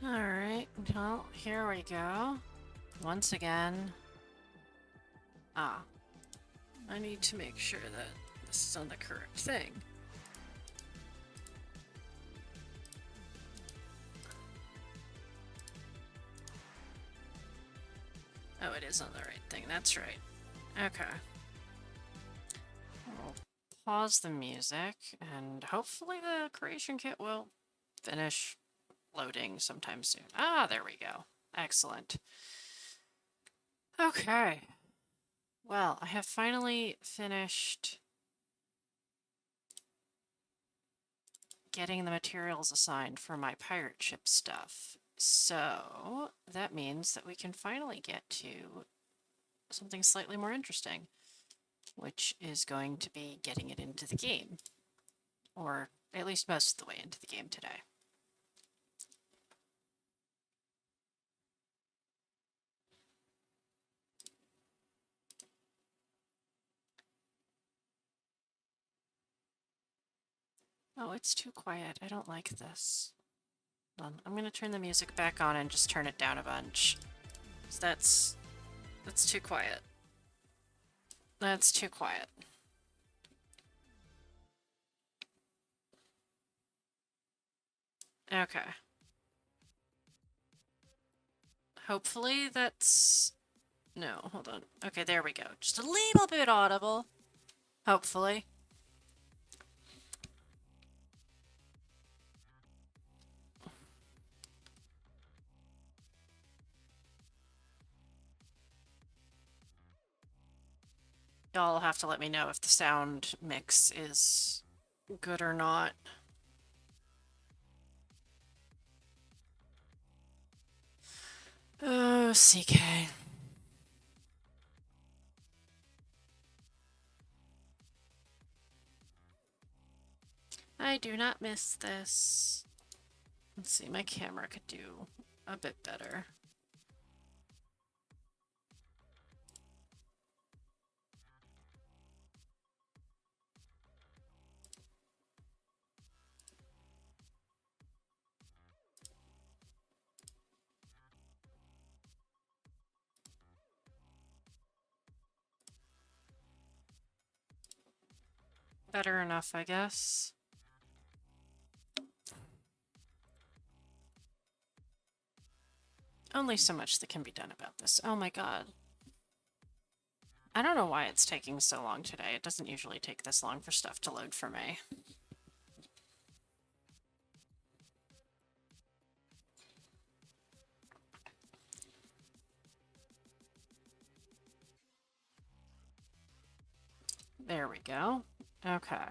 Alright, well, here we go. Once again. Ah, I need to make sure that this is on the correct thing. Oh, it is on the right thing, that's right. Okay. We'll pause the music, and hopefully the creation kit will finish loading sometime soon. Ah, there we go. Excellent. Okay. Well, I have finally finished getting the materials assigned for my pirate ship stuff. So that means that we can finally get to something slightly more interesting, which is going to be getting it into the game, or at least most of the way into the game today. Oh, it's too quiet. I don't like this. Hold on. I'm going to turn the music back on and just turn it down a bunch. 'Cause that's too quiet. That's too quiet. Okay. Hopefully that's... No, hold on. Okay, there we go. Just a little bit audible. Hopefully. Y'all have to let me know if the sound mix is good or not. Oh, CK. I do not miss this. Let's see, my camera could do a bit better. Better enough, I guess. Only so much that can be done about this. Oh my god. I don't know why it's taking so long today. It doesn't usually take this long for stuff to load for me. There we go. Okay.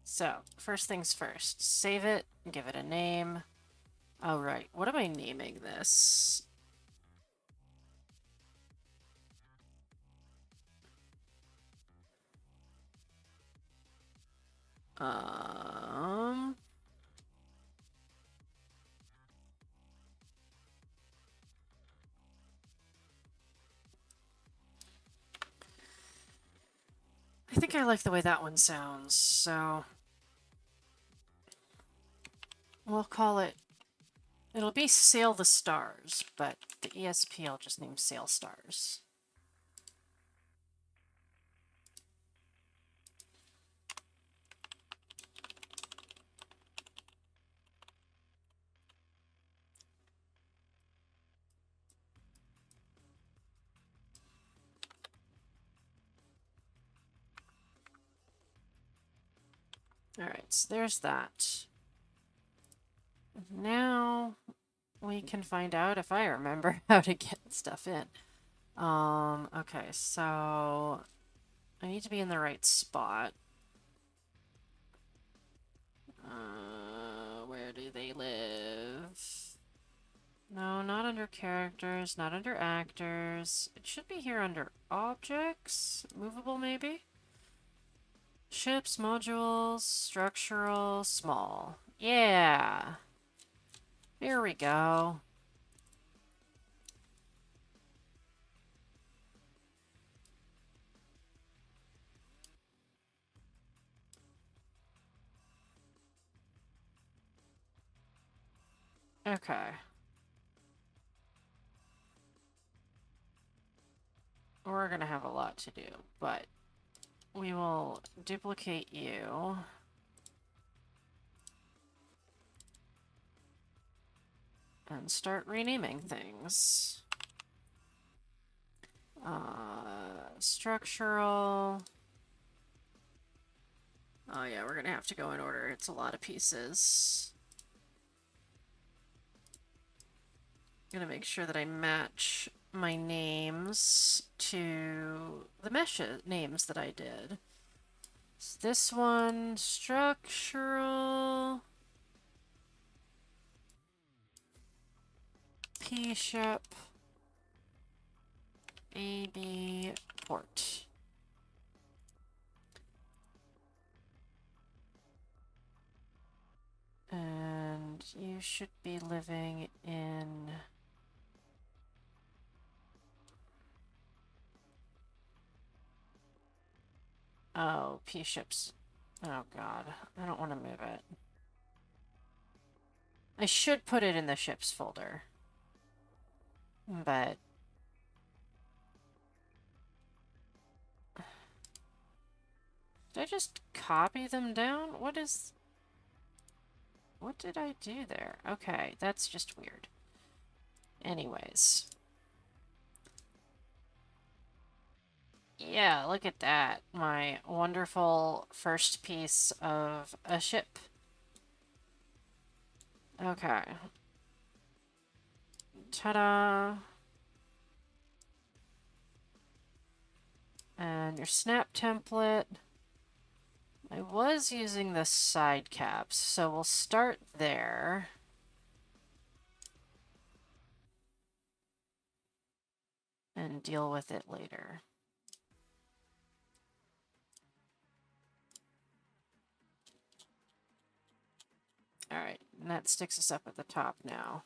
So, first things first. Save it, give it a name. Oh, right. What am I naming this? Um... I think I like the way that one sounds, so... We'll call it... It'll be Sail the Stars, but the ESP I'll just name Sail Stars. Alright, so there's that. Now we can find out if I remember how to get stuff in. Okay, so I need to be in the right spot. Where do they live? No, not under characters, not under actors. It should be here under objects? Movable, maybe? Ships, modules, structural, small. Yeah. Here we go. Okay. We're gonna have a lot to do, but we will duplicate you. And start renaming things. Structural. Oh yeah, we're gonna have to go in order. It's a lot of pieces. I'm gonna make sure that I match my names to the mesh names that I did. So this one, structural. P-ship. AB port. And you should be living in... Oh, P-ships. Oh god, I don't want to move it. I should put it in the ships folder. But... Did I just copy them down? What is... What did I do there? Okay, that's just weird. Anyways. Yeah, look at that. My wonderful first piece of a ship. Okay. Ta-da! And your snap template. I was using the side caps, so we'll start there. And deal with it later. Alright, and that sticks us up at the top now.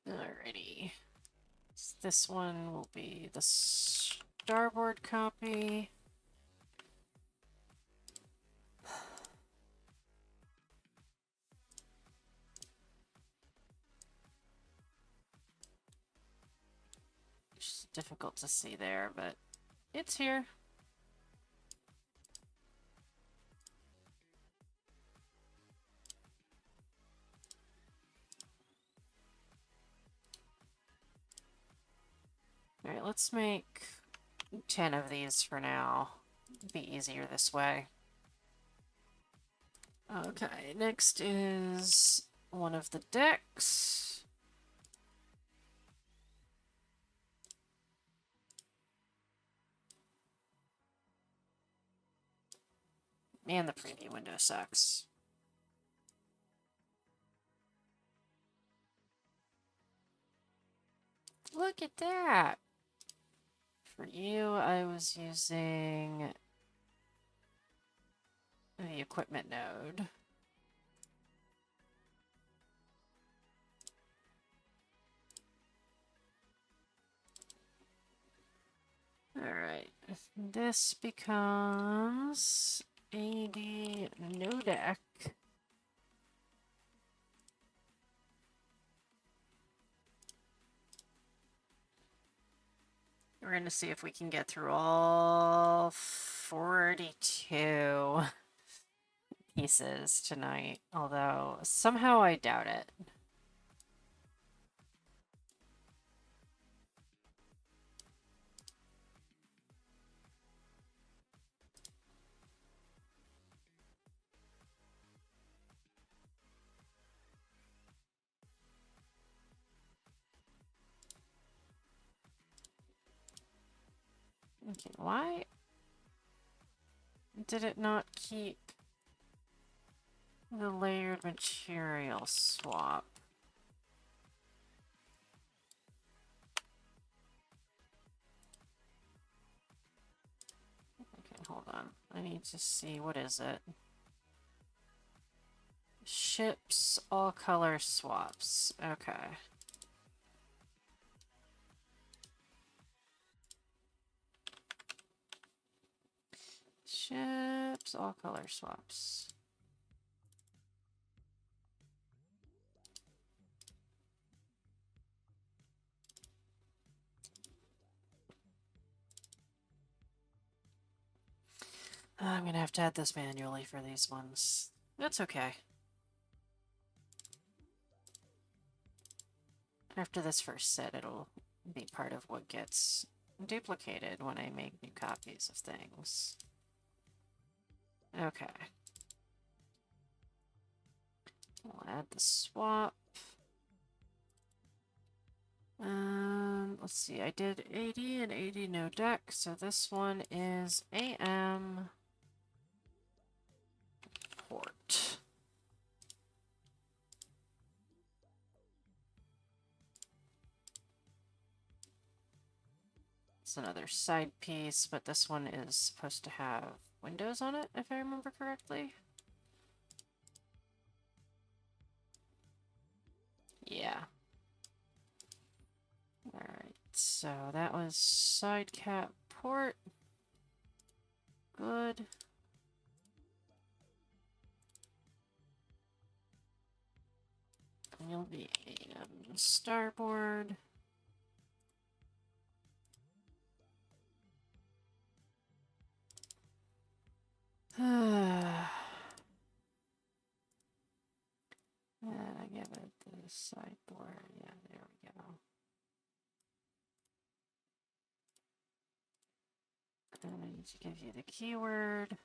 Alrighty. So this one will be the starboard copy. It's difficult to see there, but it's here. Alright, let's make 10 of these for now. It'll be easier this way. Okay, next is one of the decks. And the preview window sucks. Look at that! For you, I was using the equipment node. Alright, this becomes AD no deck. We're going to see if we can get through all 42 pieces tonight, although somehow I doubt it. Okay, why did it not keep the layered material swap? Okay, hold on. I need to see, what is it? Ships, all color swaps. Okay. Ships, all color swaps. I'm gonna have to add this manually for these ones. That's okay. After this first set, it'll be part of what gets duplicated when I make new copies of things. Okay. We'll add the swap. Let's see, I did 80 and 80 no deck, so this one is AM port. It's another side piece, but this one is supposed to have windows on it, if I remember correctly. Yeah. Alright, so that was side cap port. Good. You'll be starboard. And I give it the sideboard. Yeah, there we go. And I need to give you the keyword.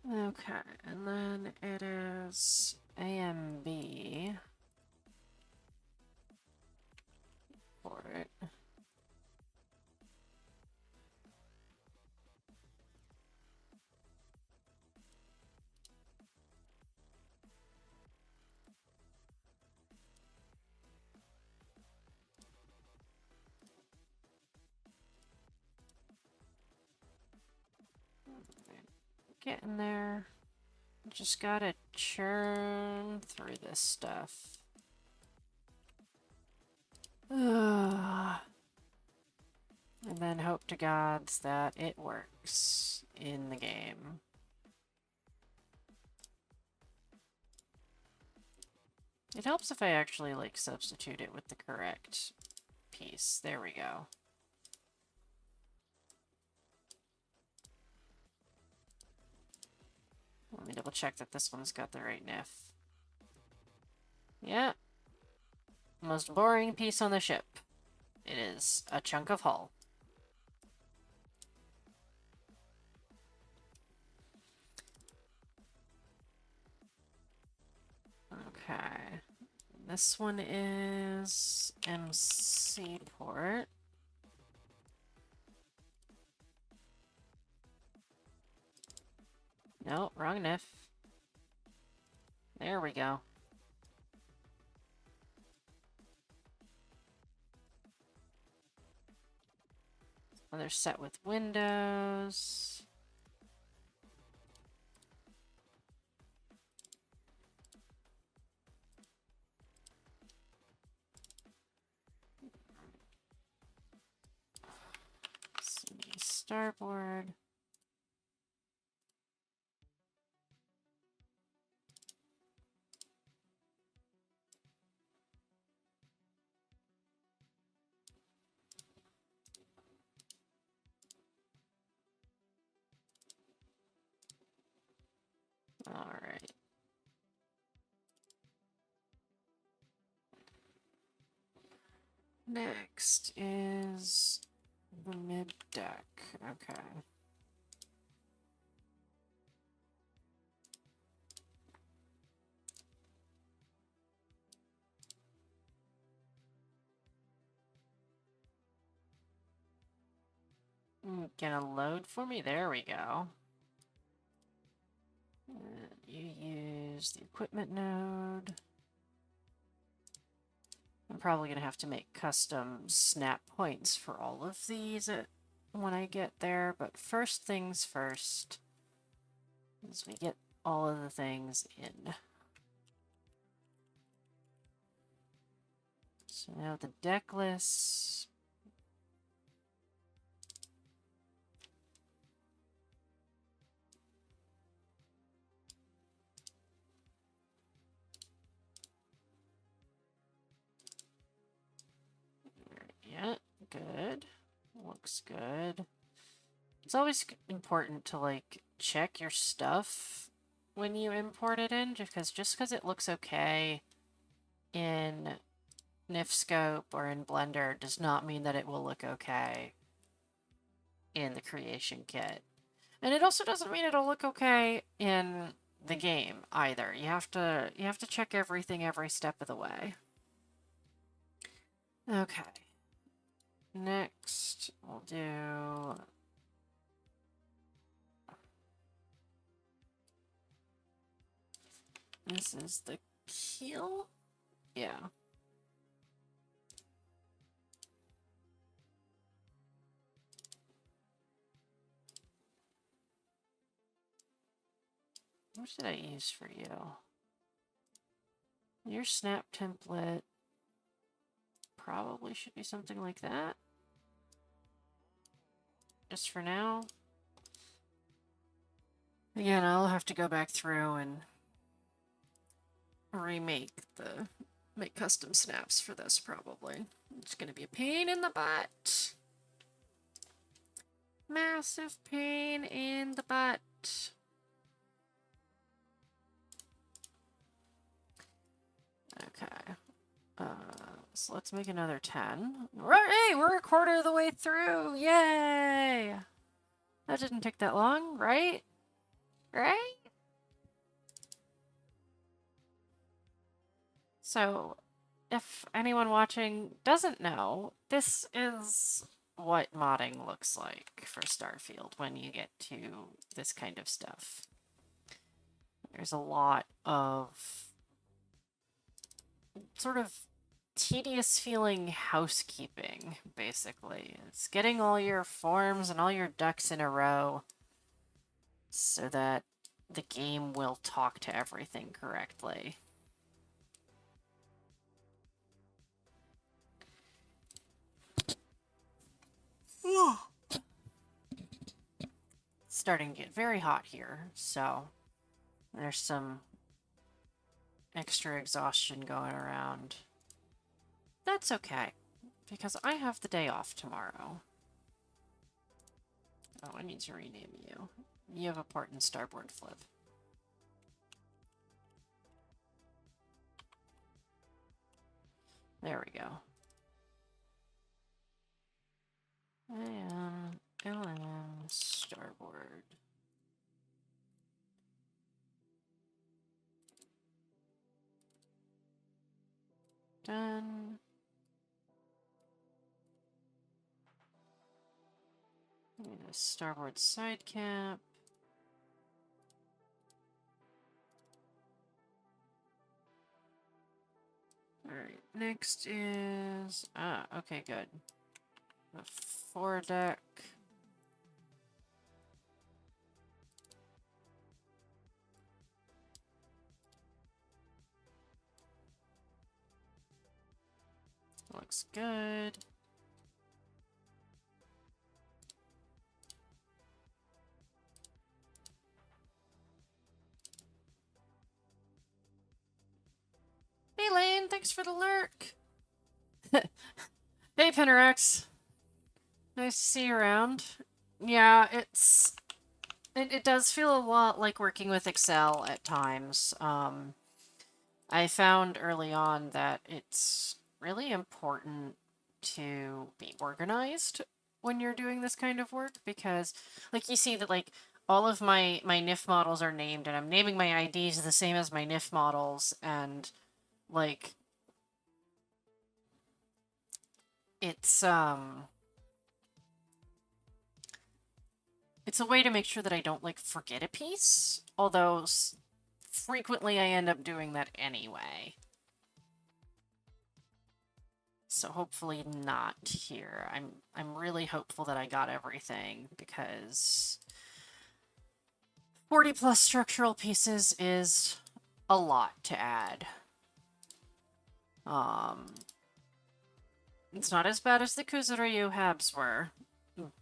Okay, and then it is AMB for it. Getting there. Just gotta churn through this stuff. And then hope to gods that it works in the game. It helps if I actually, like, substitute it with the correct piece. There we go. Let me double check that this one's got the right NIF. Yeah. Most boring piece on the ship. It is a chunk of hull. Okay. This one is MC port. No, wrong NIF. There we go. Another set with windows. Starboard. All right. Next is the mid deck. Okay. Gonna load for me? There we go. You use the equipment node. I'm probably gonna have to make custom snap points for all of these when I get there, but first things first is we get all of the things in. So now the deck lists. looks good. It's always important to, like, check your stuff when you import it in, just because it looks okay in NifScope or in Blender does not mean that it will look okay in the creation kit. And it also doesn't mean it'll look okay in the game either. You have to check everything every step of the way. Okay. Next, we'll do... This is the keel? Yeah. What should I use for you? Your snap template probably should be something like that. Just for now. Again, I'll have to go back through and make custom snaps for this probably. It's gonna be a pain in the butt. Massive pain in the butt. Okay. So let's make another 10. Hey, we're a quarter of the way through! Yay! That didn't take that long, right? Right? So, if anyone watching doesn't know, this is what modding looks like for Starfield when you get to this kind of stuff. There's a lot of sort of tedious feeling housekeeping, basically. It's getting all your forms and all your ducks in a row so that the game will talk to everything correctly. It's starting to get very hot here, so there's some extra exhaustion going around. That's okay, because I have the day off tomorrow. Oh, I need to rename you. You have a port in starboard flip. There we go. LM starboard. Done. Need a starboard side cap. Alright, next is... okay, good. The foredeck. Looks good. Hey Lane, thanks for the lurk. Hey Penerax. Nice to see you around. Yeah, it does feel a lot like working with Excel at times. I found early on that it's really important to be organized when you're doing this kind of work because, like, you see that, like, all of my NIF models are named, and I'm naming my IDs the same as my NIF models, and, like, it's a way to make sure that I don't, like, forget a piece, although frequently I end up doing that anyway. So hopefully not here. I'm really hopeful that I got everything because 40 plus structural pieces is a lot to add. It's not as bad as the Kuzuryu Habs were,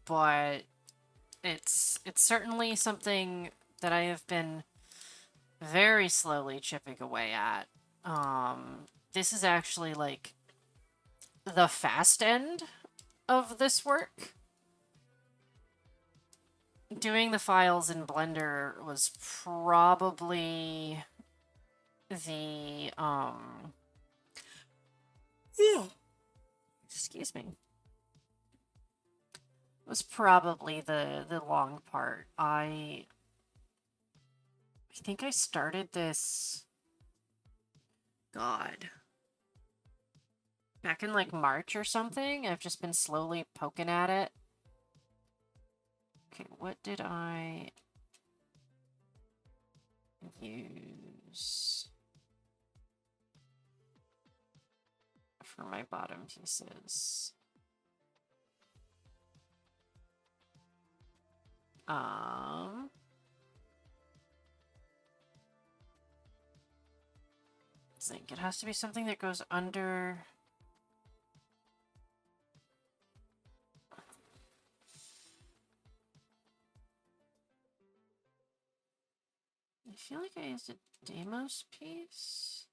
but it's certainly something that I have been very slowly chipping away at. This is actually, like, the fast end of this work. doing the files in Blender was probably the, excuse me, was probably the long part. I think I started this, God, back in like March or something. I've just been slowly poking at it. Okay, what did I use for my bottom pieces? I think it has to be something that goes under. I feel like I used a Deimos piece.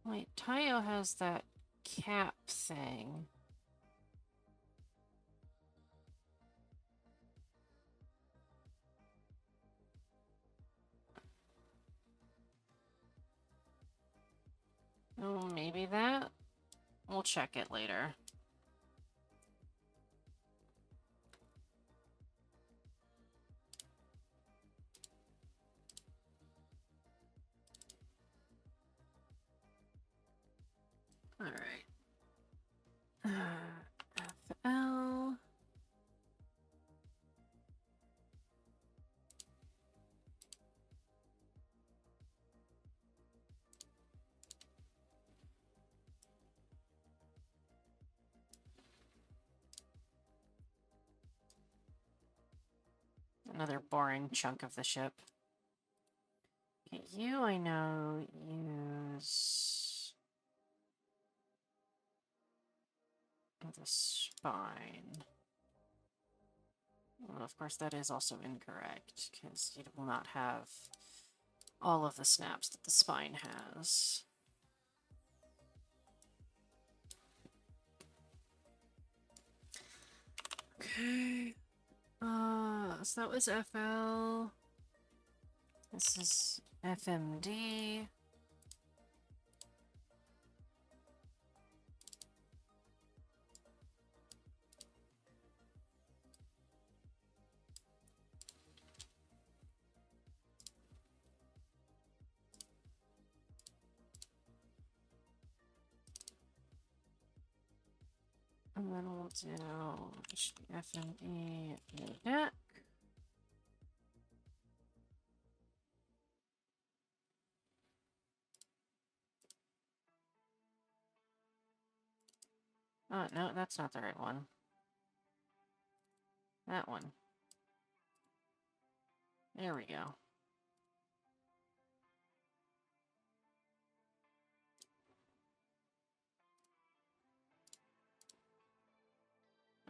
Wait, Tayo has that cap thing. Oh, maybe that? We'll check it later. Alright. FL. Another boring chunk of the ship. Okay, you, I know, use the spine. Well, of course, that is also incorrect, because you will not have all of the snaps that the spine has. Okay. So that was FL. This is FMD. And then we'll do FMD new deck. Oh, no, that's not the right one. That one. There we go.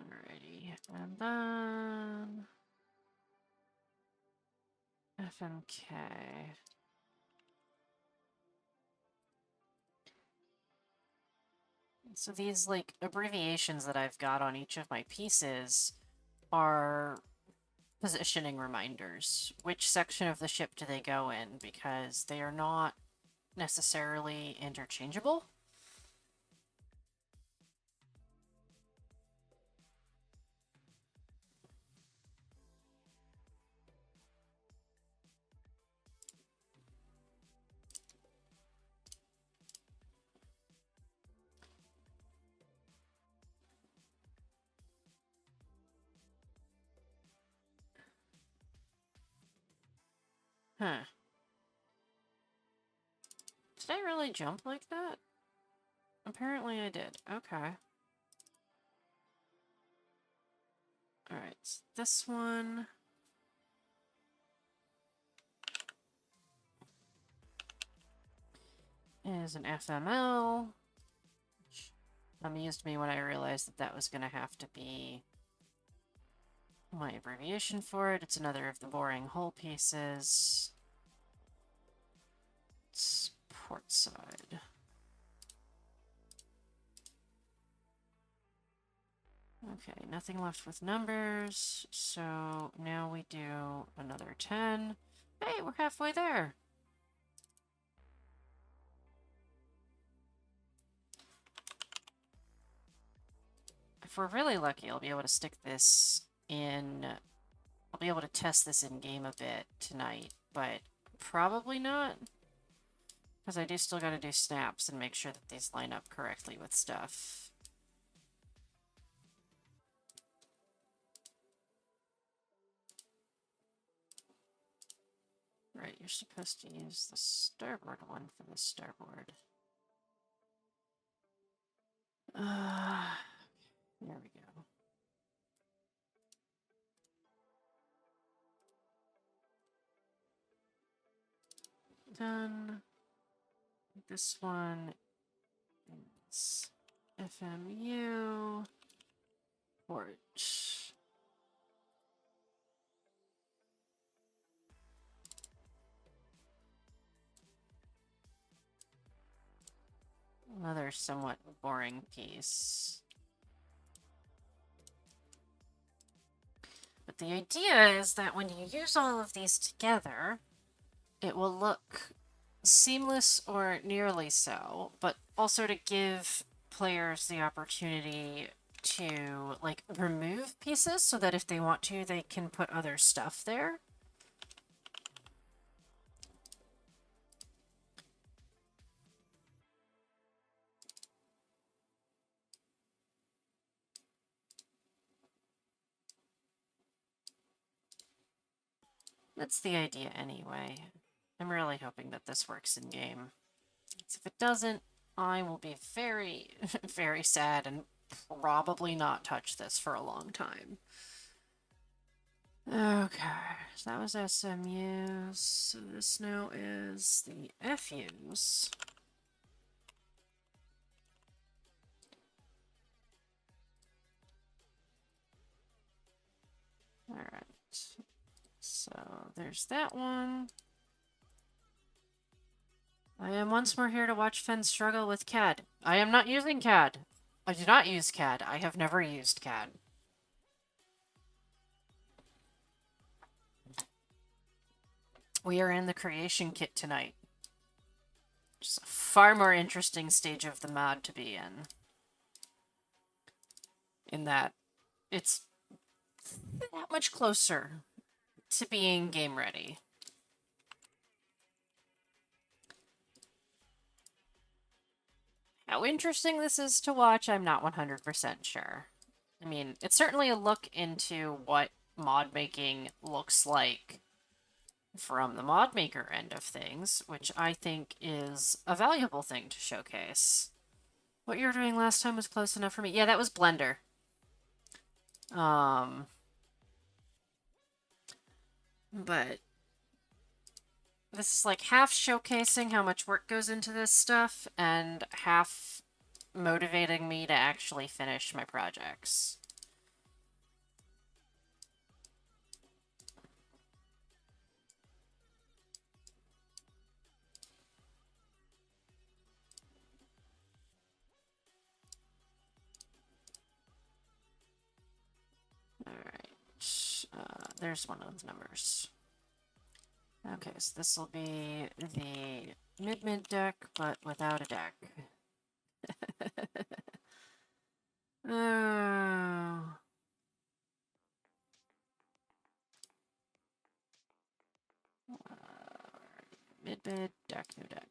Alrighty, and then FMK. So these, like, abbreviations that I've got on each of my pieces are positioning reminders. Which section of the ship do they go in? Because they are not necessarily interchangeable. Huh. Did I really jump like that? Apparently I did. Okay. Alright, so this one is an FML, which amused me when I realized that that was going to have to be my abbreviation for it. It's another of the boring hull pieces. It's port side. Okay, nothing left with numbers, so now we do another 10. Hey, we're halfway there! If we're really lucky, I'll be able to stick this in... I'll be able to test this in-game a bit tonight, but probably not. Because I do still gotta do snaps and make sure that these line up correctly with stuff. Right, you're supposed to use the starboard one for the starboard. There we go. Done. This one is FMU port. Another somewhat boring piece. But the idea is that when you use all of these together, it will look seamless or nearly so, but also to give players the opportunity to, like, remove pieces so that if they want to, they can put other stuff there. That's the idea anyway. I'm really hoping that this works in game. If it doesn't, I will be very, very sad and probably not touch this for a long time. Okay, so that was SMUs. So this now is the FUs. Alright. So there's that one. I am once more here to watch Fen struggle with CAD. I am not using CAD. I do not use CAD. I have never used CAD. We are in the creation kit tonight. Just a far more interesting stage of the mod to be in. In that it's that much closer to being game ready. How interesting this is to watch, I'm not 100% sure. I mean, it's certainly a look into what mod making looks like from the mod maker end of things, which I think is a valuable thing to showcase. What you were doing last time was close enough for me. Yeah, that was Blender. But this is like half showcasing how much work goes into this stuff and half motivating me to actually finish my projects. Alright, there's one of those numbers. Okay, so this will be the mid-mid deck, but without a deck. Oh. Mid-mid, deck, no deck.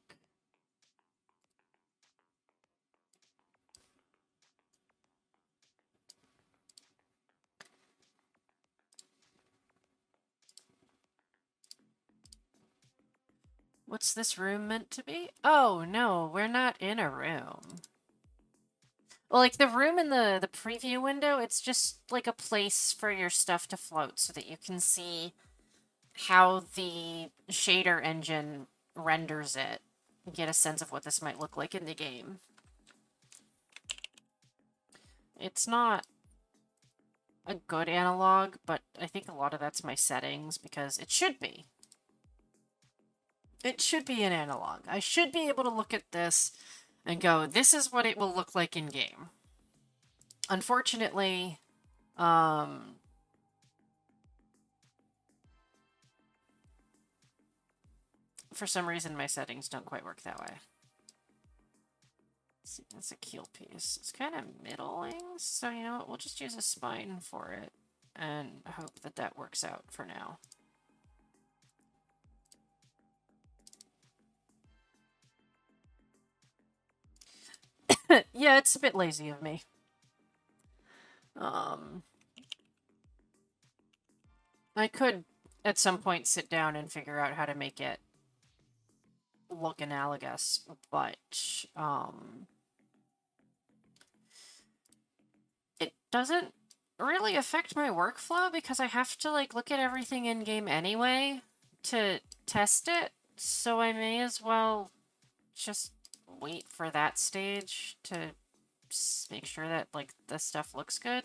What's this room meant to be? Oh, no, we're not in a room. Well, like, the room in the preview window, it's just, like, a place for your stuff to float so that you can see how the shader engine renders it. Get a sense of what this might look like in the game. It's not a good analog, but I think a lot of that's my settings because it should be. It should be an analog. I should be able to look at this and go, this is what it will look like in game. Unfortunately, for some reason my settings don't quite work that way. Let's see, that's a keel piece. It's kind of middling, so you know what, we'll just use a spine for it and hope that that works out for now. Yeah, it's a bit lazy of me. I could, at some point, sit down and figure out how to make it look analogous, but, it doesn't really affect my workflow because I have to, like, look at everything in-game anyway to test it, so I may as well just wait for that stage to make sure that, like, the stuff looks good.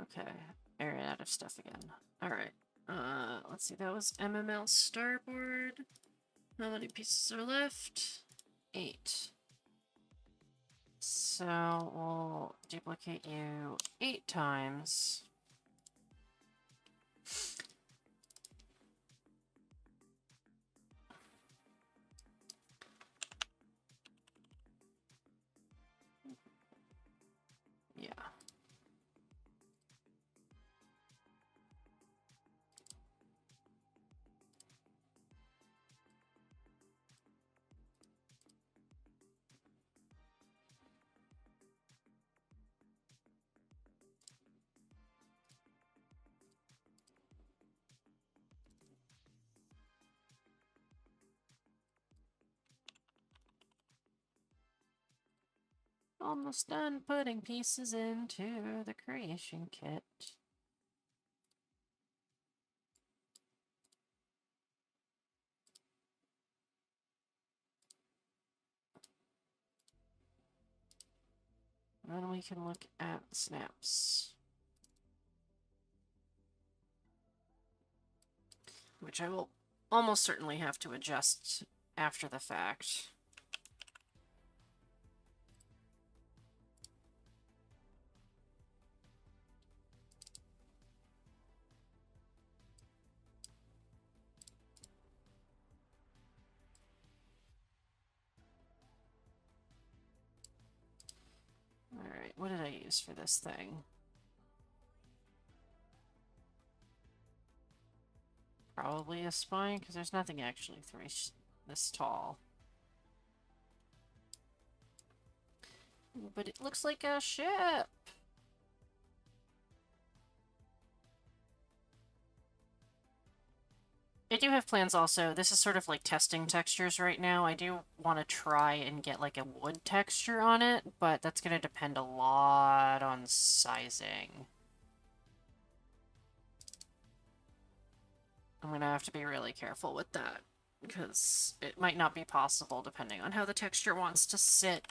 Okay, I ran out of stuff again. Alright, let's see, that was MML starboard. How many pieces are left? 8. So we'll duplicate you 8 times. Yeah. Almost done putting pieces into the creation kit. And then we can look at snaps. Which I will almost certainly have to adjust after the fact. Alright, what did I use for this thing? Probably a spine, because there's nothing actually this tall. But it looks like a ship! I do have plans also. This is sort of like testing textures right now. I do want to try and get like a wood texture on it, but that's going to depend a lot on sizing. I'm going to have to be really careful with that, because it might not be possible depending on how the texture wants to sit.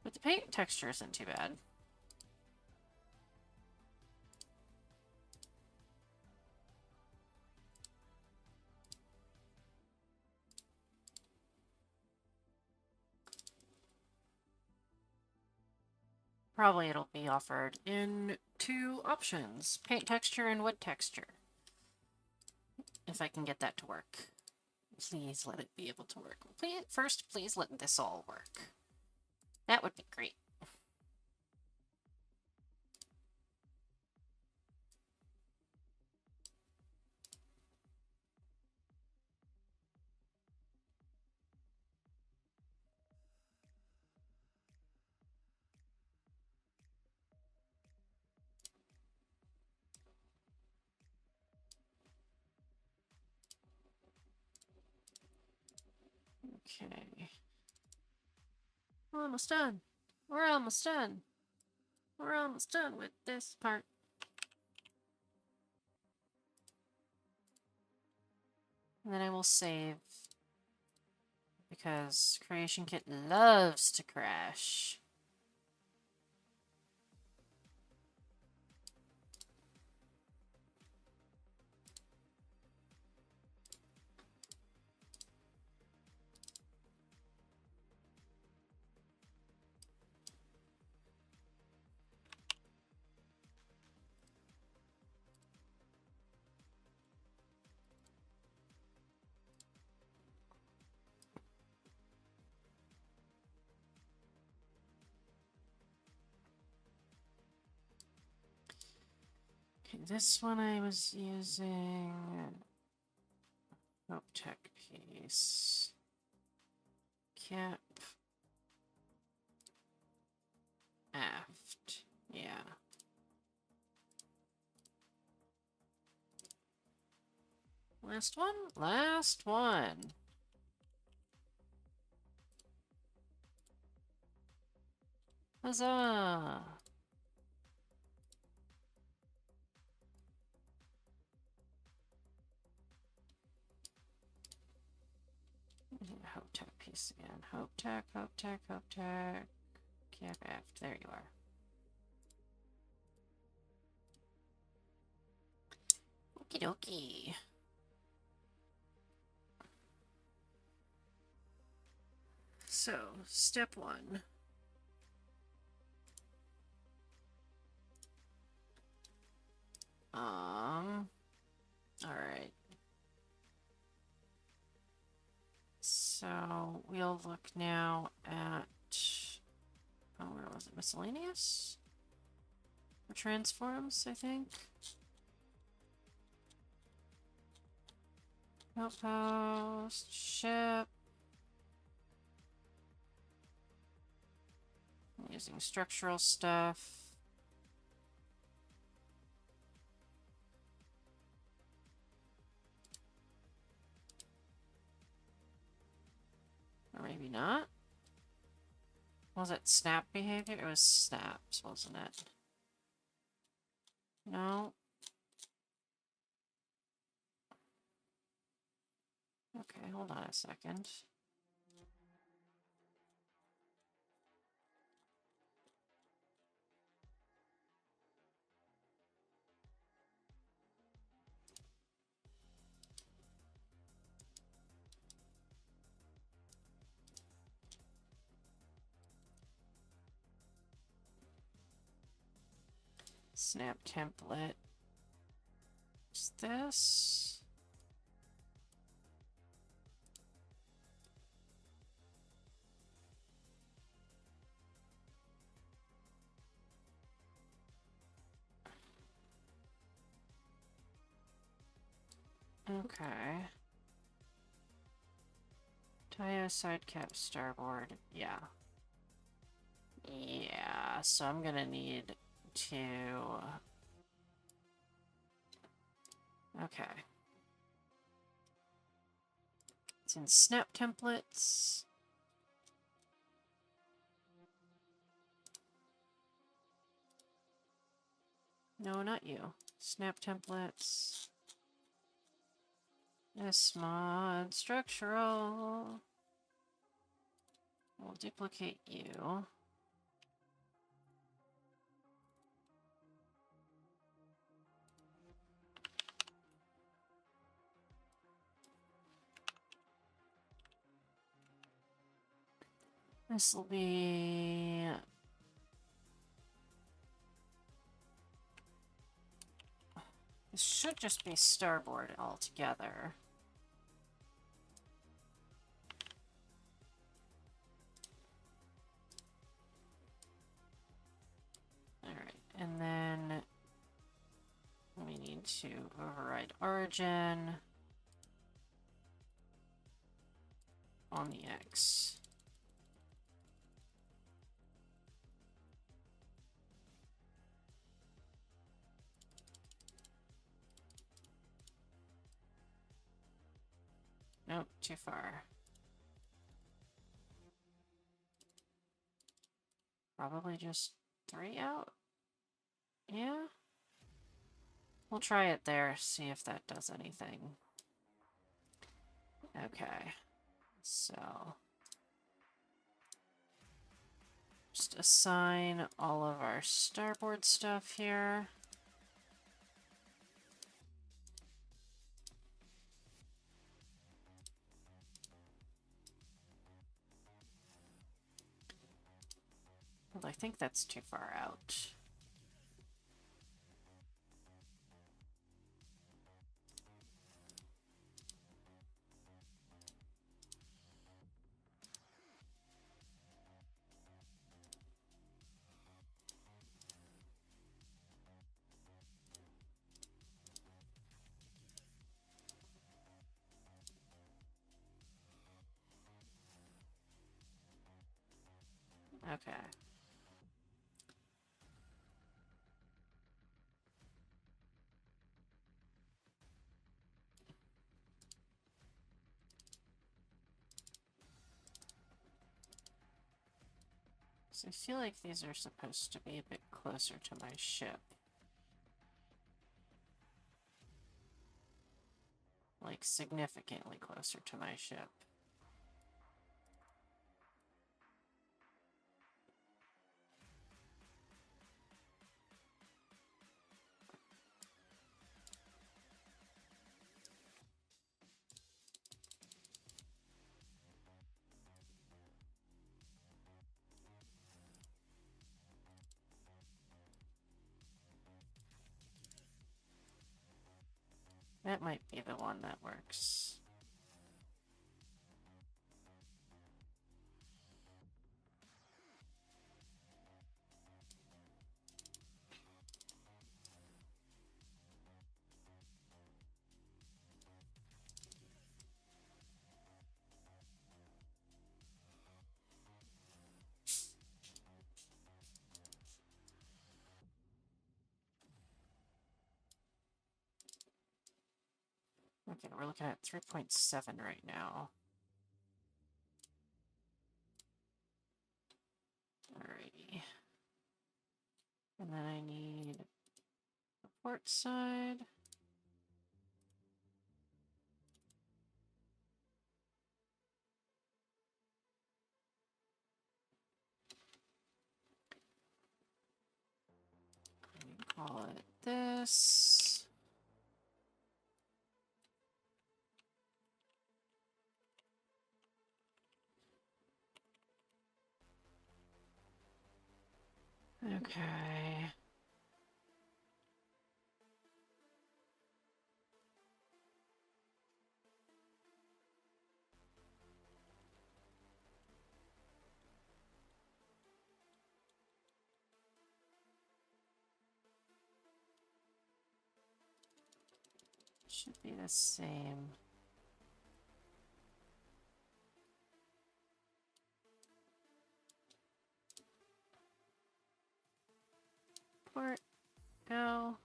But the paint texture isn't too bad. Probably it'll be offered in 2 options, paint texture and wood texture. If I can get that to work. Please let it be able to work. First, please let this all work. That would be great. Okay. We're almost done. We're almost done. We're almost done with this part. And then I will save. Because Creation Kit loves to crash. Okay, this one I was using Hope Tech piece. Cap aft. Yeah. Last one? Last one. Huzzah! Hope Tech piece again. Hope Tech, Hope Tech, Hope Tech. Cap aft. There you are. Okie dokie. So, step one. Alright. So, we'll look now at, oh, where was it? Miscellaneous? Or transforms, I think? Outpost, ship. Using structural stuff. Or maybe not. Was it snap behavior? It was snaps, wasn't it? No. Okay, hold on a second. Snap template. Is this? Okay. Tire side cap starboard. Yeah. Yeah, so I'm gonna need to... Okay. It's in snap templates. No, not you. Snap templates. This mod structural. We'll duplicate you. This will be... This should just be starboard altogether. Alright, and then we need to override origin on the X. Nope, too far. Probably just 3 out? Yeah? We'll try it there, see if that does anything. Okay. So... just assign all of our starboard stuff here. Well, I think that's too far out. Okay. So I feel like these are supposed to be a bit closer to my ship. Like, significantly closer to my ship. That might be the one that works. Okay, we're looking at 3.7 right now. Alrighty. And then I need the port side. Call it this. Okay. Should be the same. Port, go.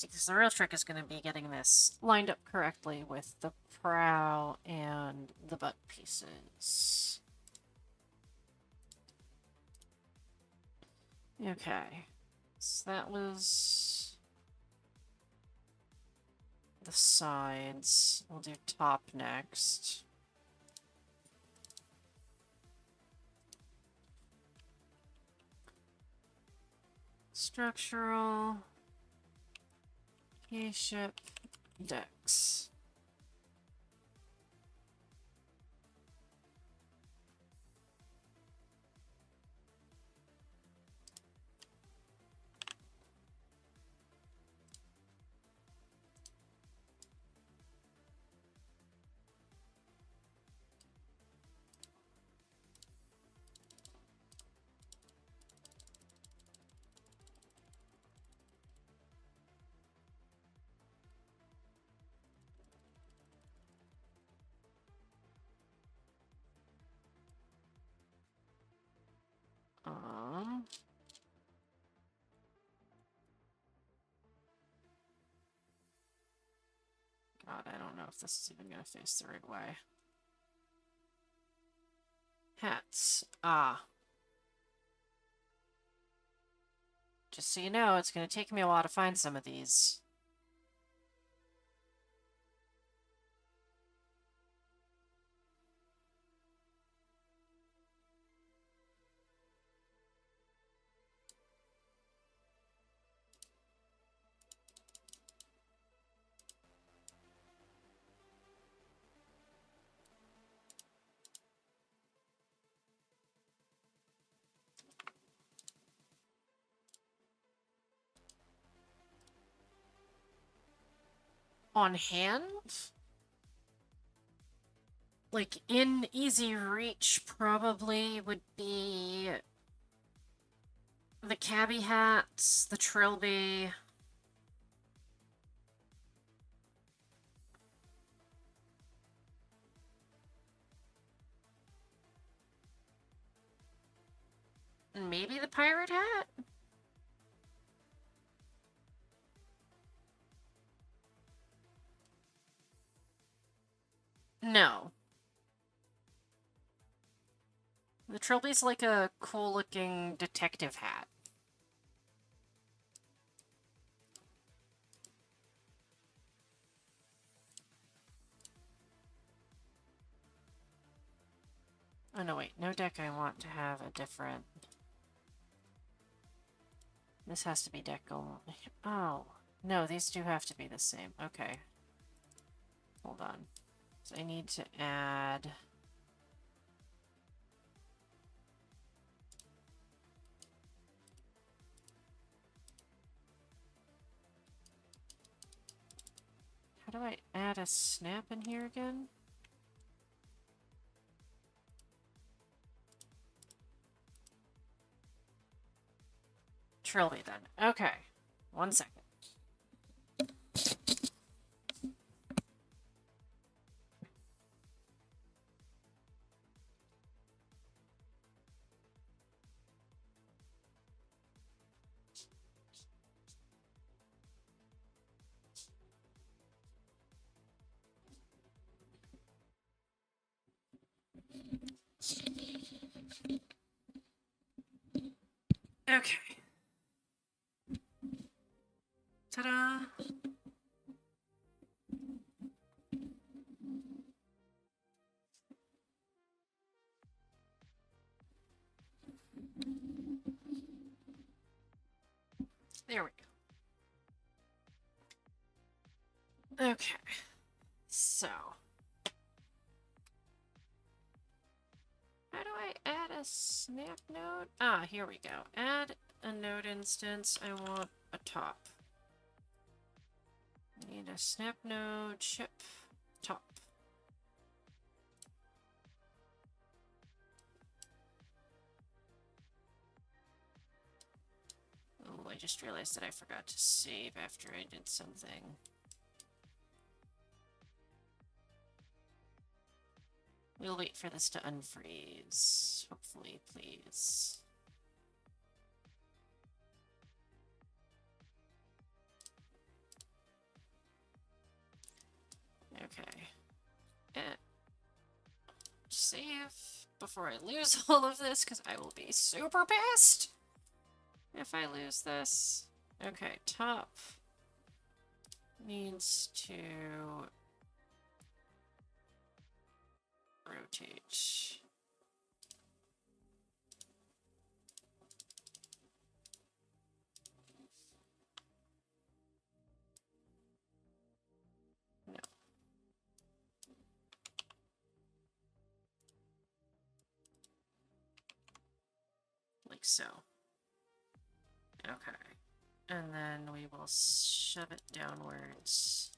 Because the real trick is going to be getting this lined up correctly with the prow and the butt pieces. Okay, so that was the sides. We'll do top next. Structural. Key ship decks. God, I don't know if this is even gonna face the right way. Hats. Ah. Just so you know, it's gonna take me a while to find some of these. On hand? Like, in easy reach, probably would be the cabbie hats, the trilby. Maybe the pirate hat? No. The trilby's like a cool-looking detective hat. Oh, no, wait. No deck I want to have a different... This has to be deck only. Oh. No, these do have to be the same. Okay. Hold on. So I need to add... How do I add a snap in here again? Trilby, then. Okay. 1 second. Okay. Ta-da! There we go. Okay. So. How do I add a snap node? Ah, here we go. Add a node instance. I want a top. I need a snap node, ship, top. Oh, I just realized that I forgot to save after I did something. We'll wait for this to unfreeze. Hopefully, please. Okay. Save before I lose all of this, because I will be super pissed if I lose this. Okay, top needs to rotate. No. Like so. Okay. And then we will shove it downwards.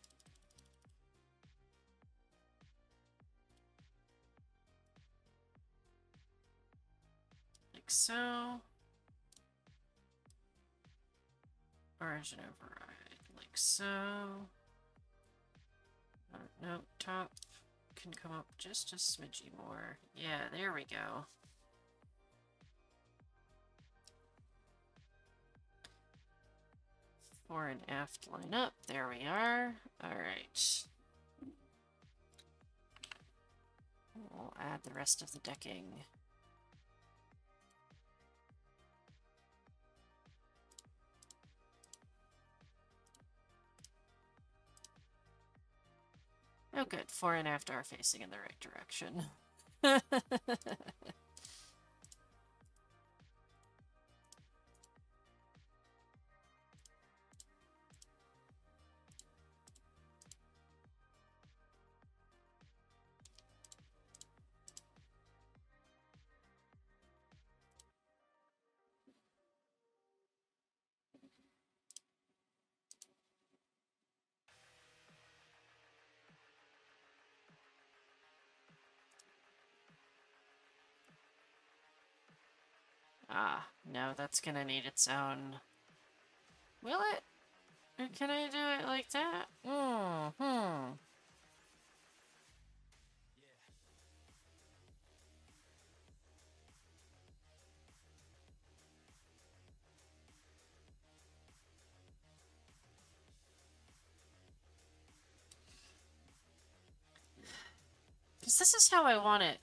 Like so. Origin override. Like so. Nope, top can come up just a smidgy more. Yeah, there we go. Fore and aft line up. There we are. Alright. add the rest of the decking. Oh good, fore and aft are facing in the right direction. Ah, no, that's gonna need its own... Will it? Or can I do it like that? Hmm. Because this is how I want it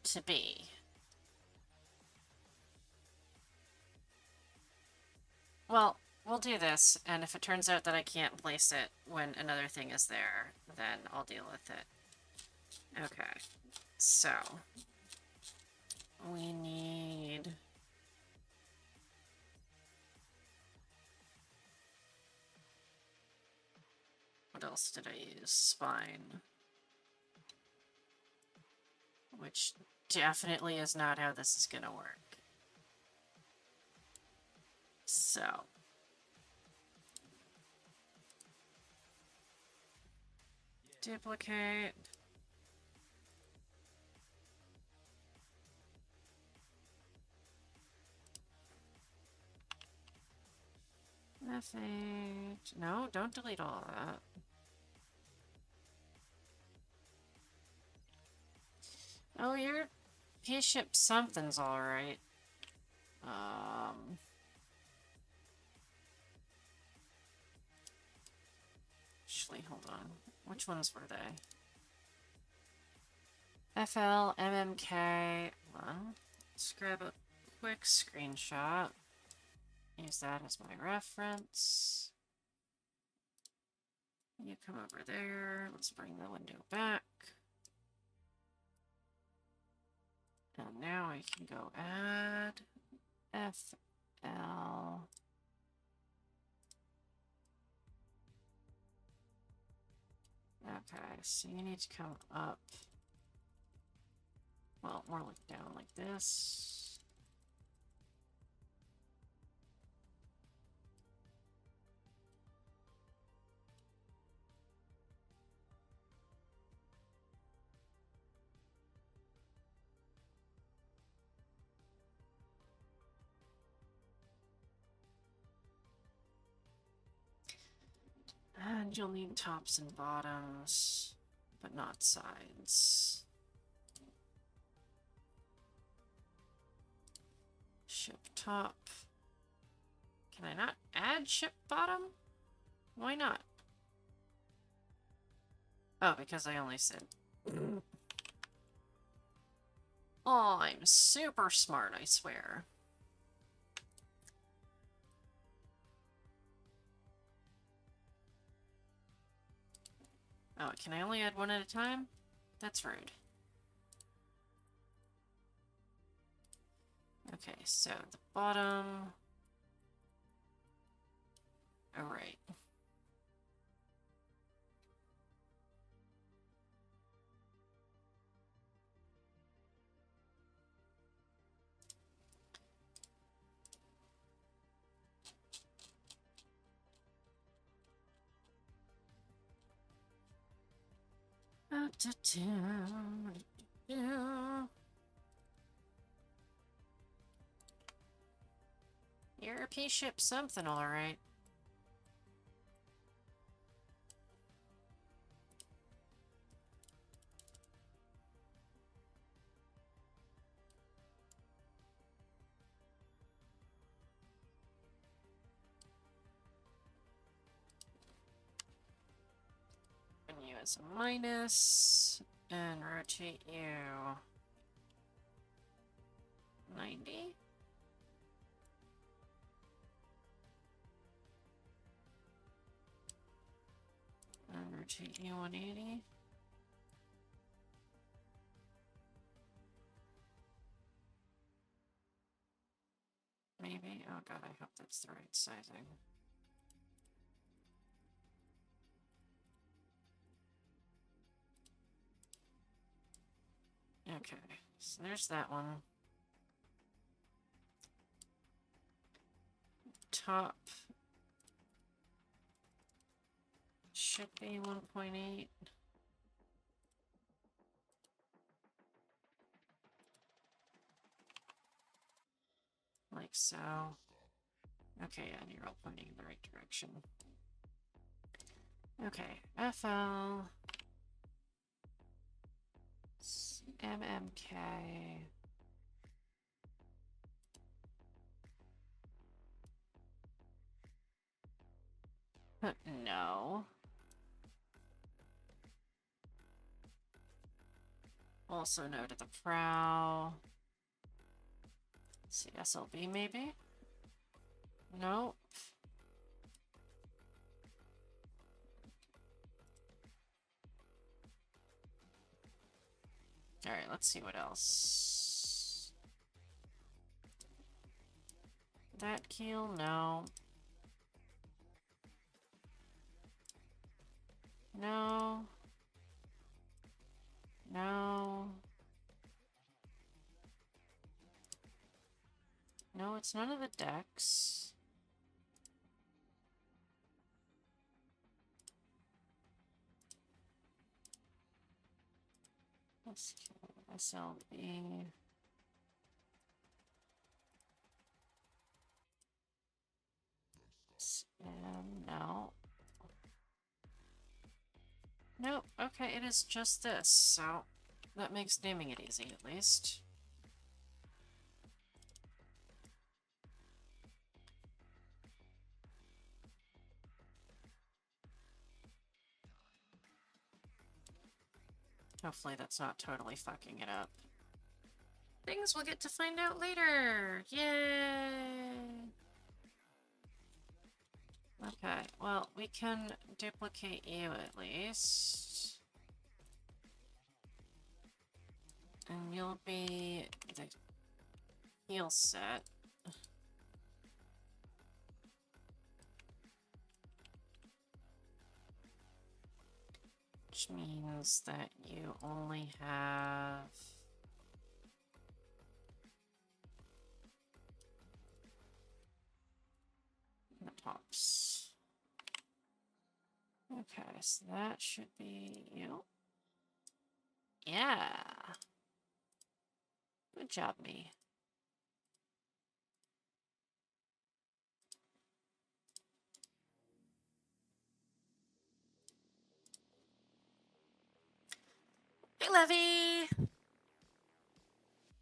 to be. Well, we'll do this, and if it turns out that I can't place it when another thing is there, then I'll deal with it. Okay, so... we need... what else did I use? Spine. Which definitely is not how this is gonna work. So... duplicate. F8. No, don't delete all of that. Oh, your P-ship something's alright. Actually, hold on. Which ones were they? FL, MMK. Hold on. Let's grab a quick screenshot. Use that as my reference. You come over there. Let's bring the window back. And now I can go add FL. Okay, so you need to come up. Well, more like down like this. And you'll need tops and bottoms, but not sides. Ship top. Can I not add ship bottom? Why not? Oh, because I only said... Oh, I'm super smart, I swear. Oh, can I only add one at a time? That's rude. Okay, so the bottom... Oh, right. You're a P-ship something, alright. And you as a minus, and rotate you 90? And rotate you 180. Maybe? Oh god, I hope that's the right sizing. Okay, so there's that one. Top should be 1.8. Like so. Okay, and you're all pointing in the right direction. Okay, FL. MMK. No. Also no to the prow. Let's see, SLB maybe? Nope. Alright, let's see what else. That keel? No. No. No. No, it's none of the decks. Let's kill SLB. No. Nope. Okay, it is just this, so that makes naming it easy, at least. Hopefully that's not totally fucking it up. Things we'll get to find out later! Yay! Okay, well, we can duplicate you at least. And you'll be the heal set. Which means that you only have... the tops. Okay, so that should be you. Yeah. Good job, me. Hey, Levy!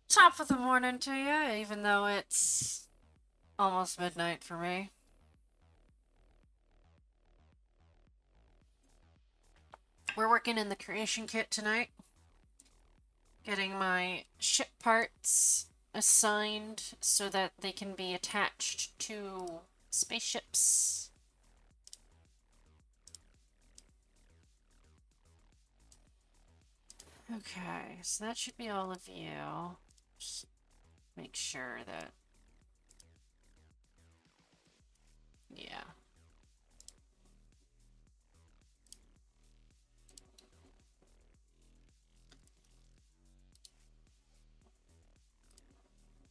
Top of the morning to you, even though it's almost midnight for me. We're working in the creation kit tonight. Getting my ship parts assigned so that they can be attached to spaceships. Okay, so that should be all of you. Just make sure that... yeah.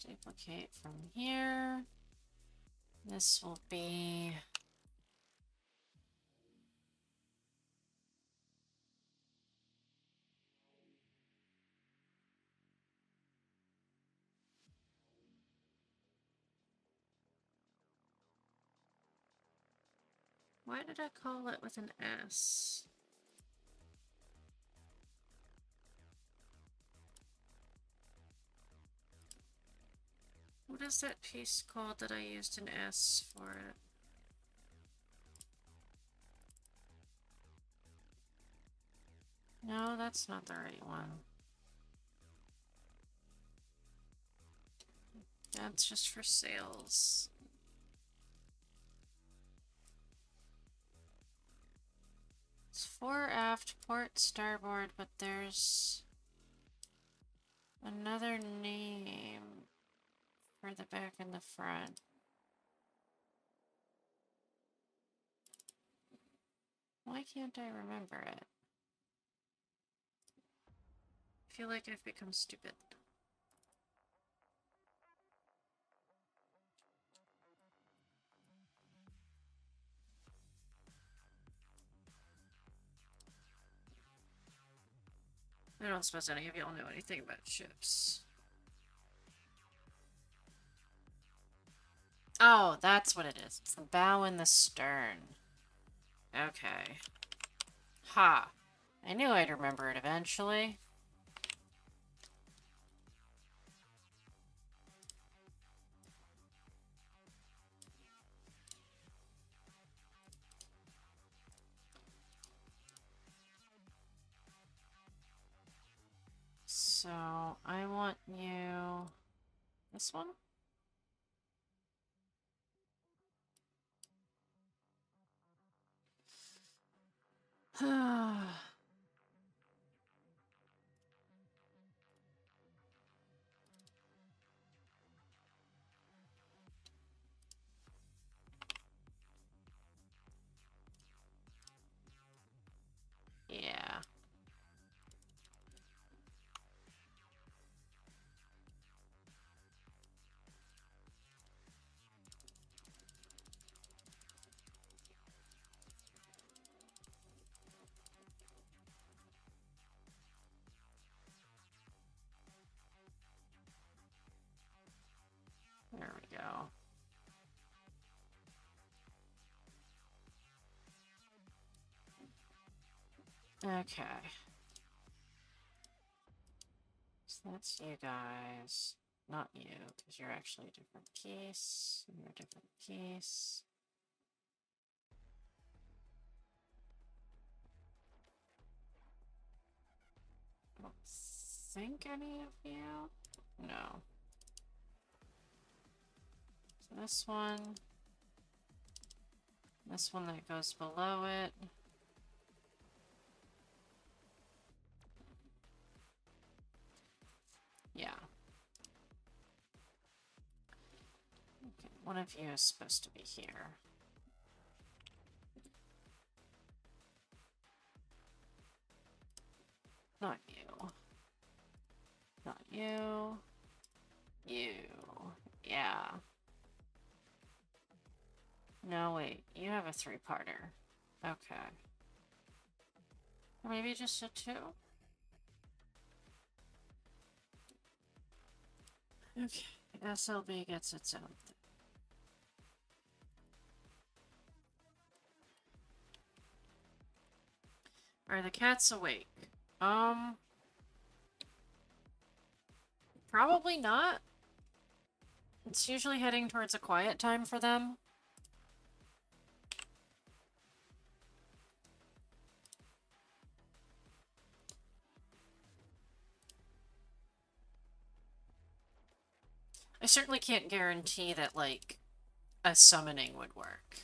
Duplicate from here. This will be... why did I call it with an S? What is that piece called that I used an S for it? No, that's not the right one. That's just for sales. It's fore, aft, port, starboard, but there's another name for the back and the front. Why can't I remember it? I feel like I've become stupid. I don't suppose any of y'all know anything about ships. Oh, that's what it is. It's the bow and the stern. Okay. Ha! I knew I'd remember it eventually. So, I want you... This one? Yeah. There we go. Okay. So that's you guys. Not you, because you're actually a different piece. And you're a different piece. I don't think any of you? No. So this one that goes below it. Yeah. Okay, one of you is supposed to be here. Not you. Not you. You. Yeah. No, wait. You have a three-parter. Okay. Or maybe just a two? Okay. SLB gets its own thing. Are the cats awake? Probably not. It's usually heading towards a quiet time for them. I certainly can't guarantee that, like, a summoning would work.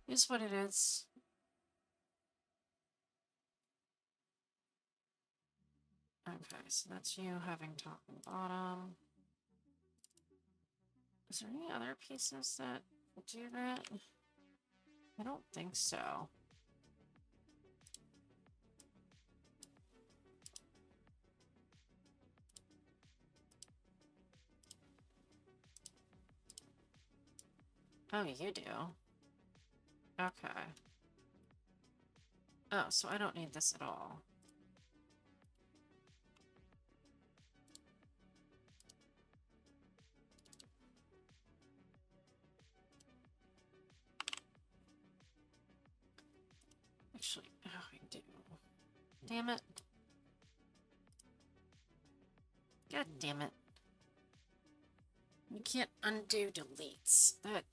Is what it is. Okay, so that's you having top and bottom. Is there any other pieces that do that? I don't think so. Oh, you do? Okay. Oh, so I don't need this at all. Actually, oh, I do. Damn it. God damn it. You can't undo deletes. That...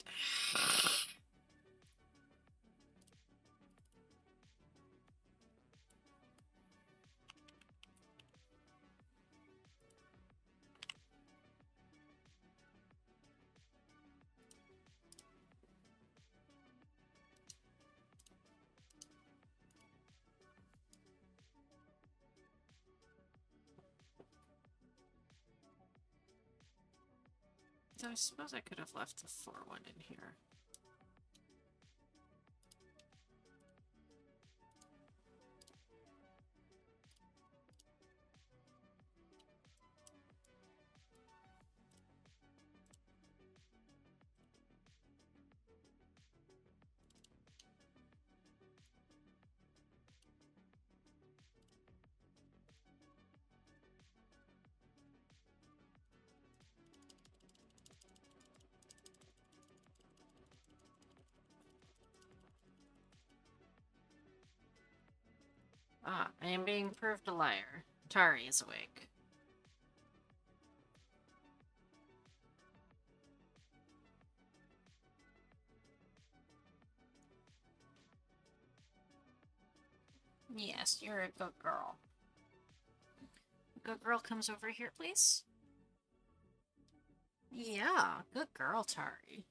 I suppose I could have left the 4-1 in here. Ah, I am being proved a liar. Tari is awake. Yes, you're a good girl. Good girl comes over here, please. Yeah, good girl, Tari.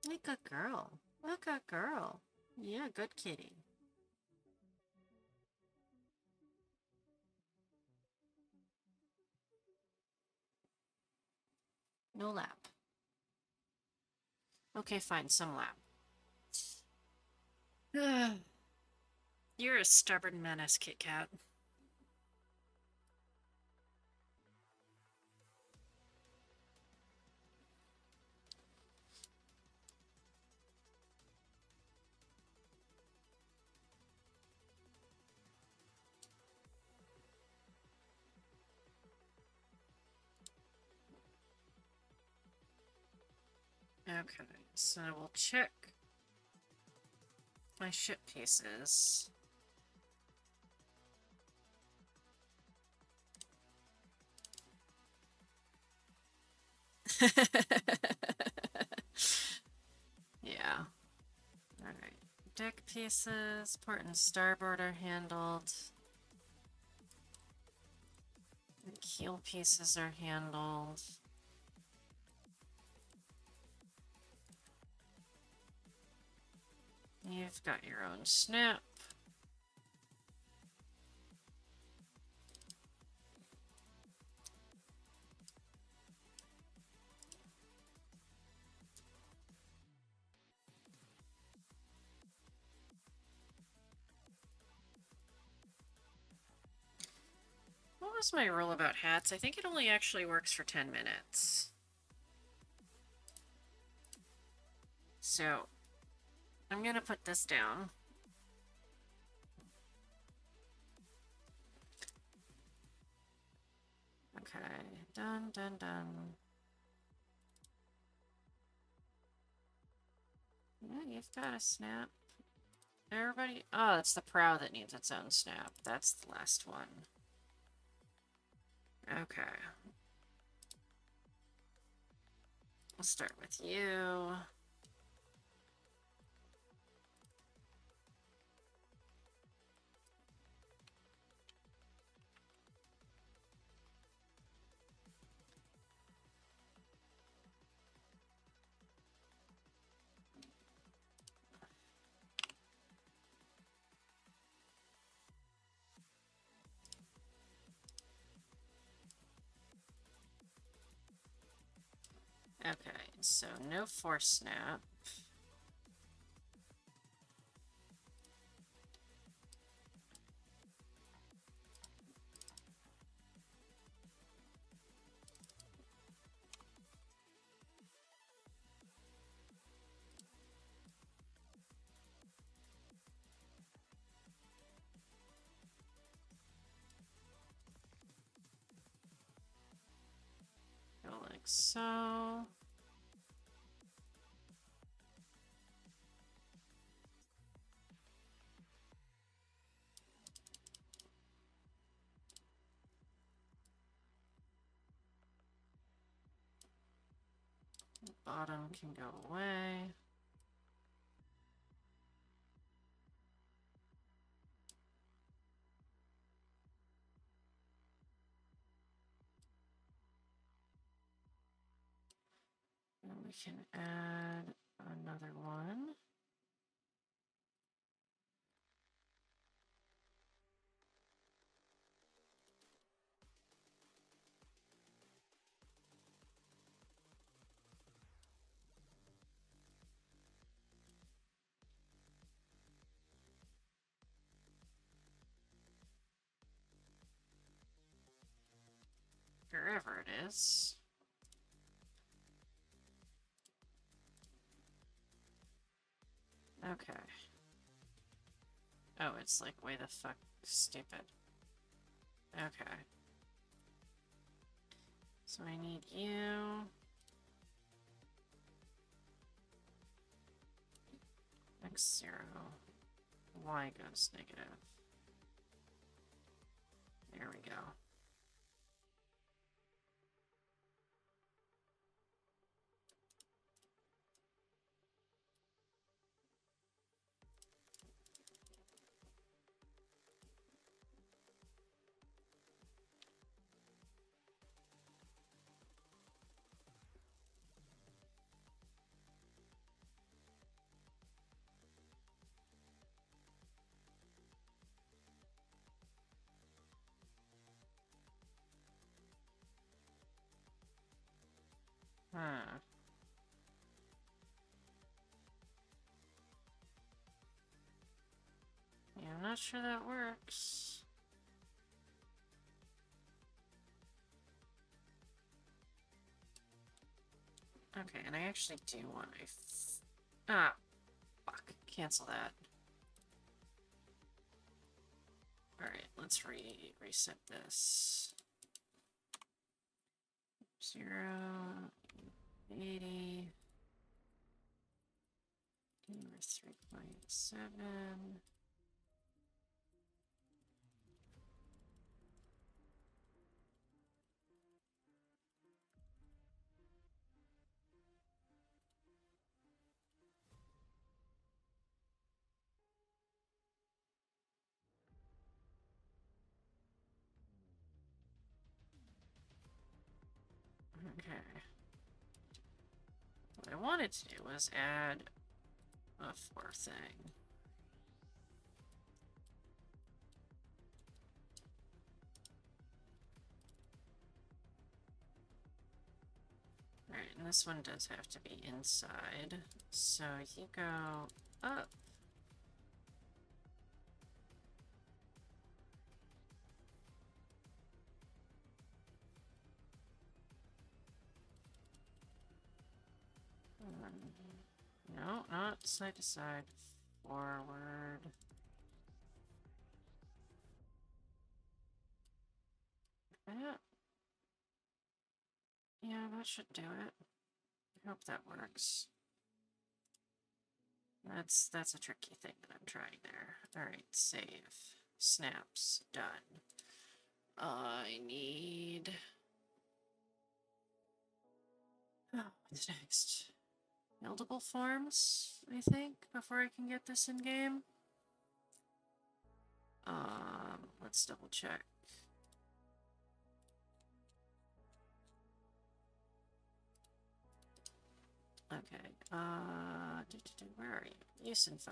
A good girl. A good girl. Yeah, good kitty. No lap. Okay, fine, some lap. You're a stubborn menace, Kit Kat. Okay, so we'll check my ship pieces. Yeah. Alright. Deck pieces, port and starboard are handled. The keel pieces are handled. You've got your own snap. What was my rule about hats? I think it only actually works for 10 minutes. So, I'm gonna put this down. Okay, done, done, done. Yeah, you've got a snap. Everybody... Oh, it's the prow that needs its own snap. That's the last one. Okay. We'll start with you. Okay, so no force snap. so. Bottom can go away. And we can add another one. Wherever it is. Okay. Oh, it's like way the fuck stupid. Okay. So I need you. X0. Y goes negative. There we go. Hmm. Yeah, I'm not sure that works. Okay, and I actually do want a ah, fuck. Cancel that. Alright, let's reset this. 0, 80, 3.7. Okay. What I wanted to do was add a fourth thing. Alright, and this one does have to be inside. So you go up. No, not side to side. Forward. That. Yeah, that should do it. I hope that works. That's a tricky thing that I'm trying there. Alright, save. Snaps. Done. I need... Oh, what's next? Buildable forms, I think, before I can get this in-game. Let's double check. Okay, where are you? Use info.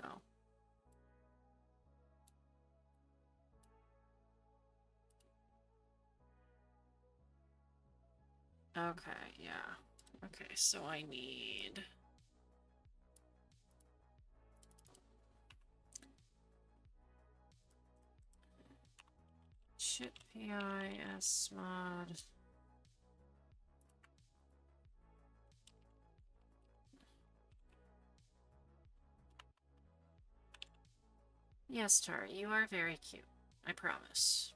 Okay, yeah. Okay, so I need... Shit PIS mod. Yes, Tar, you are very cute. I promise.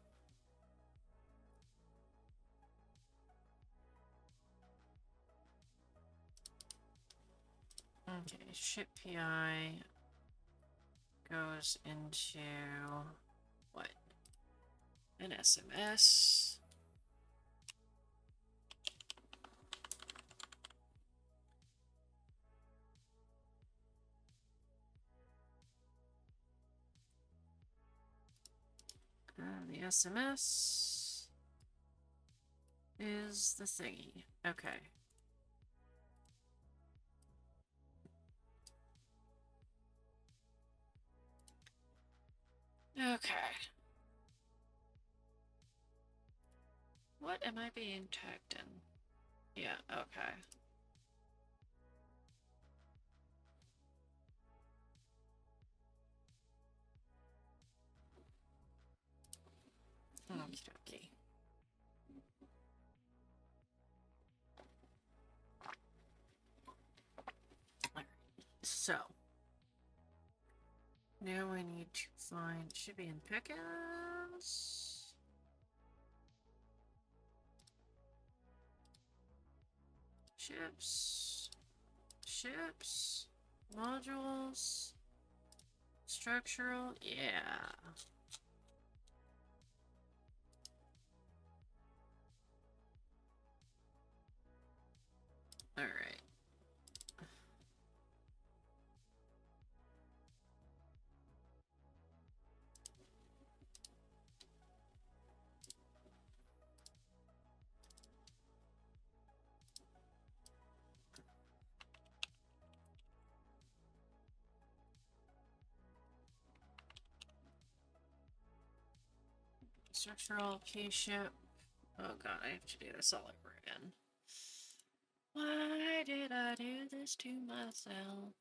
Okay, ship PI goes into what? An SMS. And the SMS is the thingy. Okay. Okay. What am I being tagged in? Yeah, okay. Okie dokie. Alright, so. Now I need to find, should be in Pickens. Ships. Ships. Modules. Structural, yeah. Alright. Structural key ship. Oh god, I have to do this all over again. Why did I do this to myself?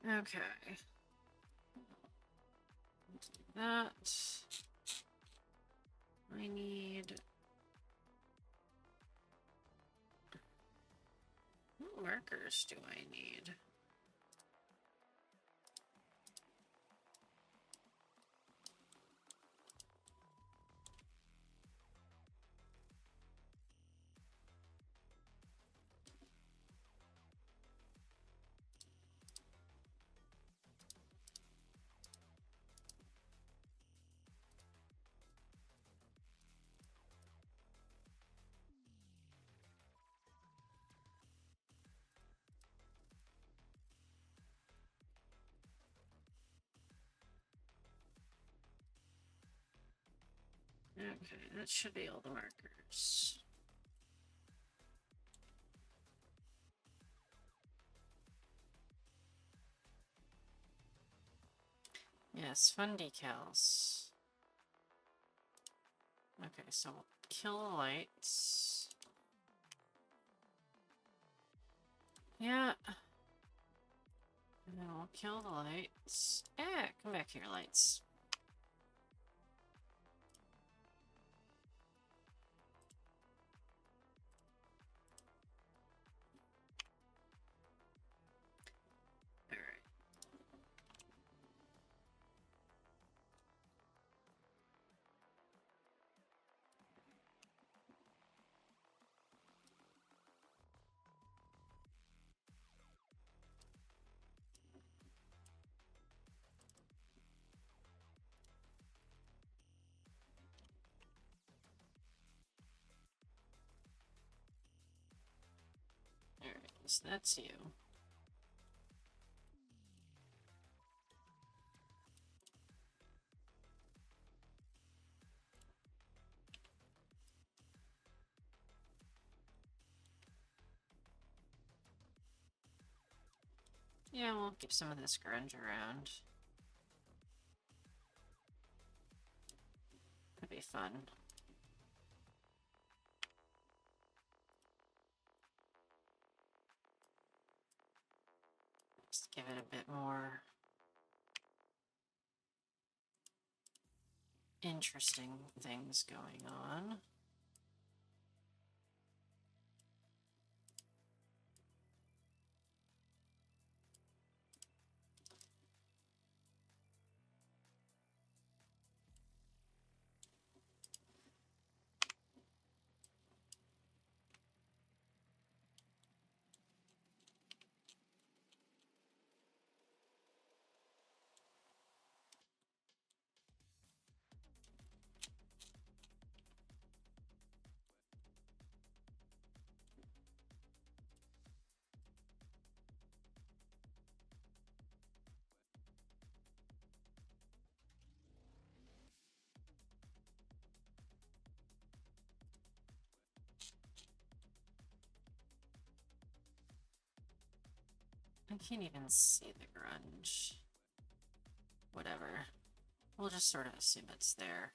Okay. That. I need. What markers do I need? Okay, that should be all the markers. Yes, fun decals. Okay, so we'll kill the lights. Yeah. And then we'll kill the lights. Come back here, lights. Alright. Alright, so that's you. Yeah, we'll keep some of this grunge around. Could be fun. Just give it a bit more. interesting things going on. I can't even see the grunge. Whatever. We'll just sort of assume it's there.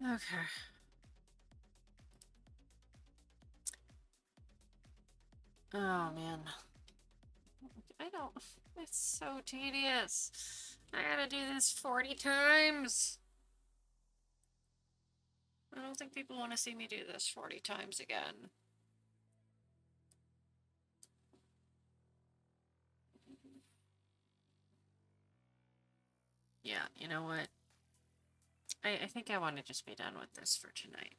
Okay. Oh, man. I don't... It's so tedious. I gotta do this 40 times. I don't think people want to see me do this 40 times again. Yeah, you know what? I think I want to just be done with this for tonight.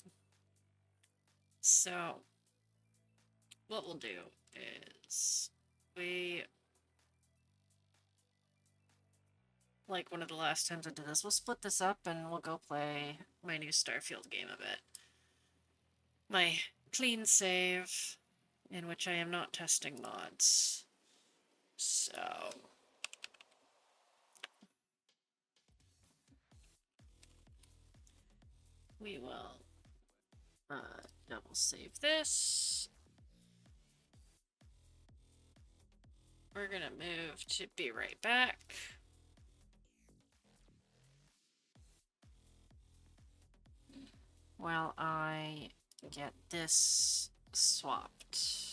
So, what we'll do is like one of the last times I did this, we'll split this up and we'll go play my new Starfield game a bit. My clean save, in which I am not testing mods. So... we will double save this. We're gonna move to be right back. While I get this swapped.